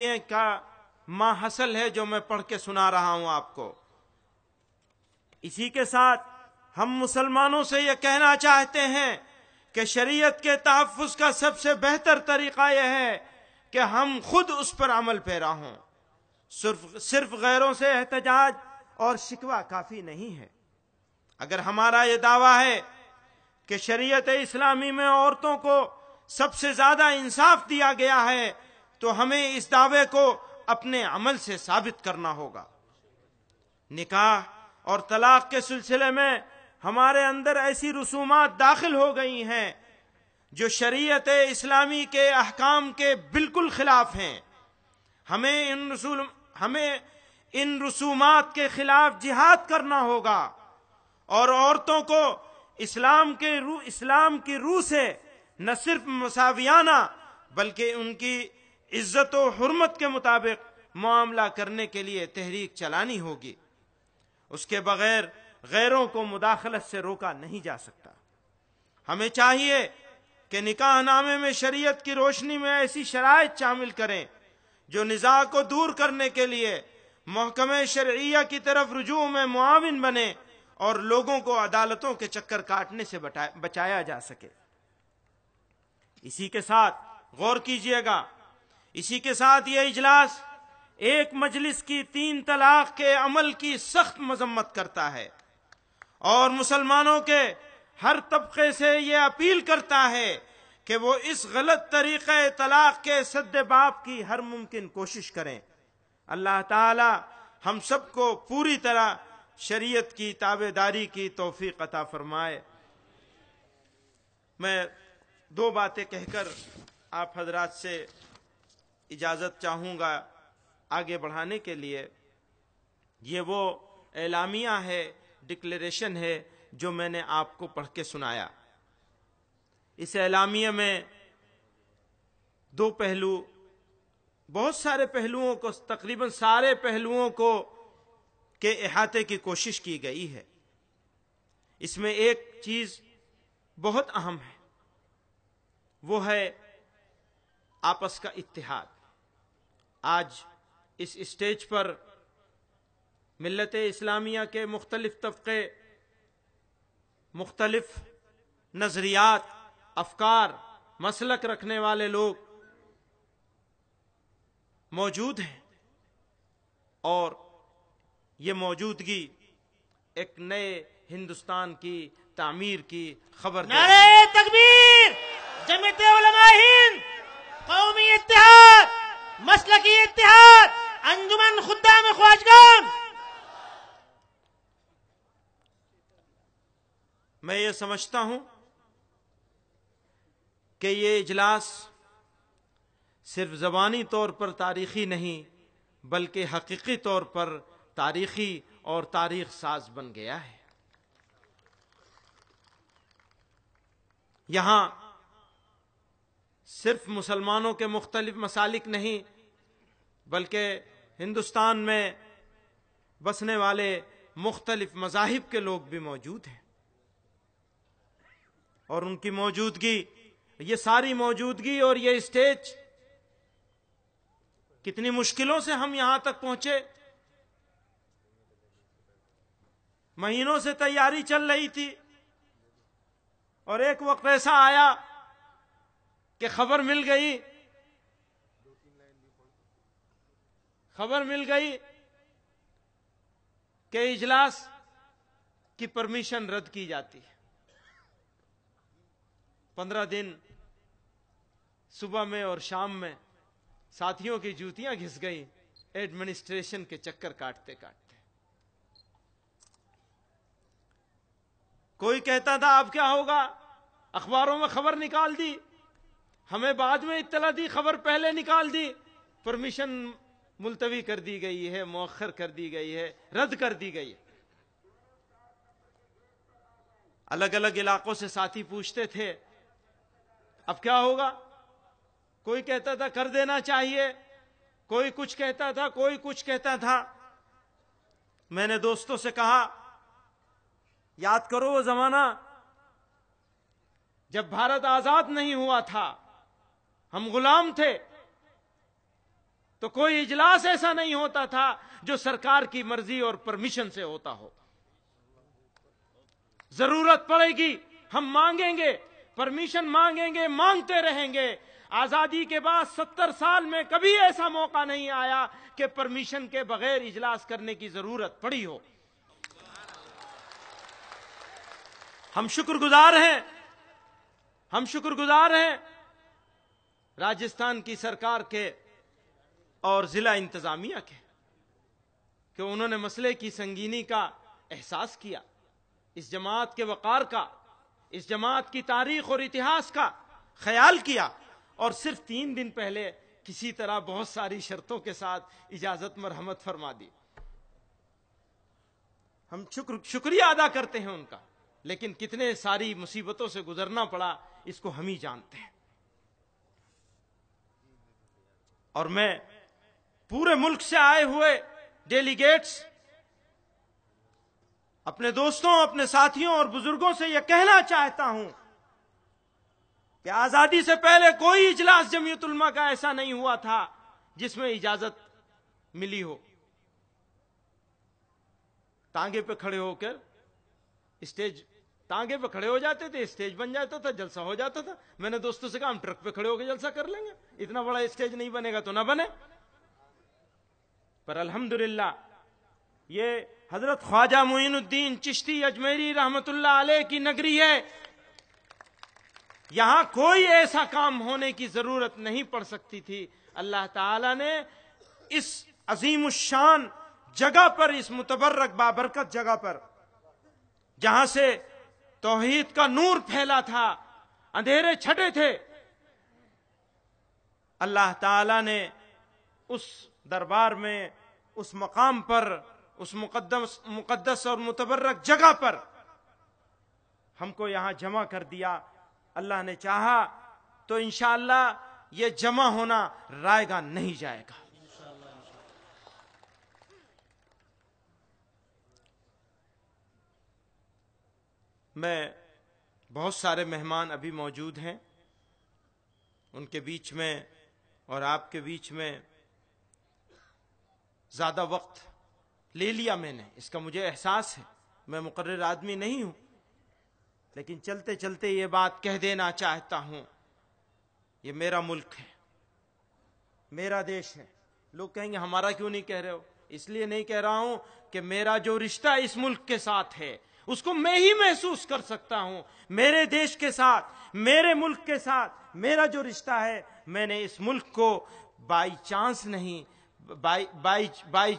کا ماحصل ہے جو میں پڑھ کے سنا رہا ہوں آپ کو۔ اسی کے ساتھ ہم مسلمانوں سے یہ کہنا چاہتے ہیں کہ شریعت کے تحفظ کا سب سے بہتر طریقہ یہ ہے کہ ہم خود اس پر عمل پیرا ہوں۔ صرف غیروں سے احتجاج اور شکوہ کافی نہیں ہے۔ اگر ہمارا یہ دعویٰ ہے کہ شریعت اسلامی میں عورتوں کو سب سے زیادہ انصاف دیا گیا ہے تو ہمیں اس دعوے کو اپنے عمل سے ثابت کرنا ہوگا۔ نکاح اور طلاق کے سلسلے میں ہمارے اندر ایسی رسومات داخل ہو گئی ہیں جو شریعت اسلامی کے احکام کے بالکل خلاف ہیں۔ ہمیں ان رسومات کے خلاف جہاد کرنا ہوگا اور عورتوں کو اسلام کی روح سے نہ صرف مساویانہ بلکہ ان کی عزت و حرمت کے مطابق معاملہ کرنے کے لیے تحریک چلانی ہوگی۔ اس کے بغیر غیروں کو مداخلت سے روکا نہیں جا سکتا۔ ہمیں چاہیے کہ نکاح نامے میں شریعت کی روشنی میں ایسی شرائط شامل کریں جو نزاع کو دور کرنے کے لیے محکمہ شرعیہ کی طرف رجوع میں معاون بنے اور لوگوں کو عدالتوں کے چکر کاٹنے سے بچایا جا سکے۔ اسی کے ساتھ غور کیجئے گا، اسی کے ساتھ یہ اجلاس ایک مجلس کی 3 طلاق کے عمل کی سخت مذمت کرتا ہے اور مسلمانوں کے ہر طبقے سے یہ اپیل کرتا ہے کہ وہ اس غلط طریقہ طلاق کے سد باب کی ہر ممکن کوشش کریں۔ اللہ تعالی ہم سب کو پوری طرح شریعت کی تابعداری کی توفیق عطا فرمائے۔ میں 2 باتیں کہہ کر آپ حضرات سے اجازت چاہوں گا آگے بڑھانے کے لیے۔ یہ وہ اعلامیہ ہے، ڈکلیریشن ہے جو میں نے آپ کو پڑھ کے سنایا۔ اس اعلامیہ میں 2 پہلو، بہت سارے پہلوؤں کو، تقریباً سارے پہلوؤں کو کے احاطے کی کوشش کی گئی ہے۔ اس میں ایک چیز بہت اہم ہے، وہ ہے آپس کا اتحاد۔ آج اس اسٹیج پر ملت اسلامیہ کے مختلف طبقے، مختلف نظریات، افکار، مسلک رکھنے والے لوگ موجود ہیں اور یہ موجودگی ایک نئے ہندوستان کی تعمیر کی خبر دے۔ نعرہ تکبیر! جمعیت علماء ہند، قومی اتحاد، مسلکی اتحاد، انجمن خدام خواجگان۔ میں یہ سمجھتا ہوں کہ یہ اجلاس صرف زبانی طور پر تاریخی نہیں بلکہ حقیقی طور پر تاریخی اور تاریخ ساز بن گیا ہے۔ یہاں صرف مسلمانوں کے مختلف مسالک نہیں بلکہ ہندوستان میں بسنے والے مختلف مذاہب کے لوگ بھی موجود ہیں، اور ان کی موجودگی، یہ ساری موجودگی اور یہ اسٹیج، کتنی مشکلوں سے ہم یہاں تک پہنچے۔ مہینوں سے تیاری چل رہی تھی اور ایک وقت ایسا آیا کہ خبر مل گئی کہ اجلاس کی پرمیشن رد کی جاتی ہے۔ 15 دن صبح میں اور شام میں ساتھیوں کی جوتیاں گھس گئی ایڈمنسٹریشن کے چکر کاٹتے کاٹتے۔ کوئی کہتا تھا اب کیا ہوگا، اخباروں میں خبر نکال دی، ہمیں بعد میں اطلاع دی، خبر پہلے نکال دی، پرمیشن ملتوی کر دی گئی ہے، مؤخر کر دی گئی ہے، رد کر دی گئی ہے۔ الگ الگ علاقوں سے ساتھی پوچھتے تھے اب کیا ہوگا، کوئی کہتا تھا کر دینا چاہیے، کوئی کچھ کہتا تھا، کوئی کچھ کہتا تھا۔ میں نے دوستوں سے کہا یاد کرو وہ زمانہ جب بھارت آزاد نہیں ہوا تھا، ہم غلام تھے، تو کوئی اجلاس ایسا نہیں ہوتا تھا جو سرکار کی مرضی اور پرمیشن سے ہوتا ہو. ضرورت پڑے گی ہم مانگیں گے، پرمیشن مانگیں گے، مانگتے رہیں گے. آزادی کے بعد 70 سال میں کبھی ایسا موقع نہیں آیا کہ پرمیشن کے بغیر اجلاس کرنے کی ضرورت پڑی ہو. ہم شکر گزار ہیں راجستھان کی سرکار کے اور ضلع انتظامیہ کے کہ انہوں نے مسئلے کی سنگینی کا احساس کیا، اس جماعت کے وقار کا، اس جماعت کی تاریخ اور اتہاس کا خیال کیا، اور صرف 3 دن پہلے کسی طرح بہت ساری شرطوں کے ساتھ اجازت مرحمت فرما دی. ہم شکریہ ادا کرتے ہیں ان کا، لیکن کتنے ساری مصیبتوں سے گزرنا پڑا اس کو ہم ہی جانتے ہیں. اور میں پورے ملک سے آئے ہوئے ڈیلیگیٹس، اپنے دوستوں، اپنے ساتھیوں اور بزرگوں سے یہ کہنا چاہتا ہوں کہ آزادی سے پہلے کوئی اجلاس جمعیت علماء کا ایسا نہیں ہوا تھا جس میں اجازت ملی ہو. ٹانگے پہ کھڑے ہو کر ٹانگے پہ کھڑے ہو جاتے تھے، اسٹیج بن جاتا تھا، جلسہ ہو جاتا تھا. میں نے دوستوں سے کہا ہم ٹرک پہ کھڑے ہو کے جلسہ کر لیں گے، اتنا بڑا اسٹیج نہیں بنے گا تو نہ بنے. پر الحمدللہ یہ حضرت خواجہ معین الدین چشتی اجمیری رحمت اللہ علیہ کی نگری ہے. یہاں کوئی ایسا کام ہونے کی ضرورت نہیں پڑ سکتی تھی. اللہ تعالی نے اس عظیم الشان جگہ پر، اس متبرک بابرکت جگہ پر، جہاں سے توحید کا نور پھیلا تھا، اندھیرے چھٹے تھے، اللہ تعالی نے اس دربار میں، اس مقام پر، اس مقدس اور متبرک جگہ پر ہم کو یہاں جمع کر دیا. اللہ نے چاہا تو انشاءاللہ یہ جمع ہونا رائے گا نہیں جائے گا. میں بہت سارے مہمان ابھی موجود ہیں، ان کے بیچ میں اور آپ کے بیچ میں زیادہ وقت لے لیا میں نے، اس کا مجھے احساس ہے. میں مقرر آدمی نہیں ہوں، لیکن چلتے چلتے یہ بات کہہ دینا چاہتا ہوں، یہ میرا ملک ہے، میرا دیش ہے. لوگ کہیں گے ہمارا کیوں نہیں کہہ رہے ہو؟ اس لیے نہیں کہہ رہا ہوں کہ میرا جو رشتہ اس ملک کے ساتھ ہے اس کو میں ہی محسوس کر سکتا ہوں. میرے دیش کے ساتھ، میرے ملک کے ساتھ میرا جو رشتہ ہے، میں نے اس ملک کو بائی چانس نہیں، بائی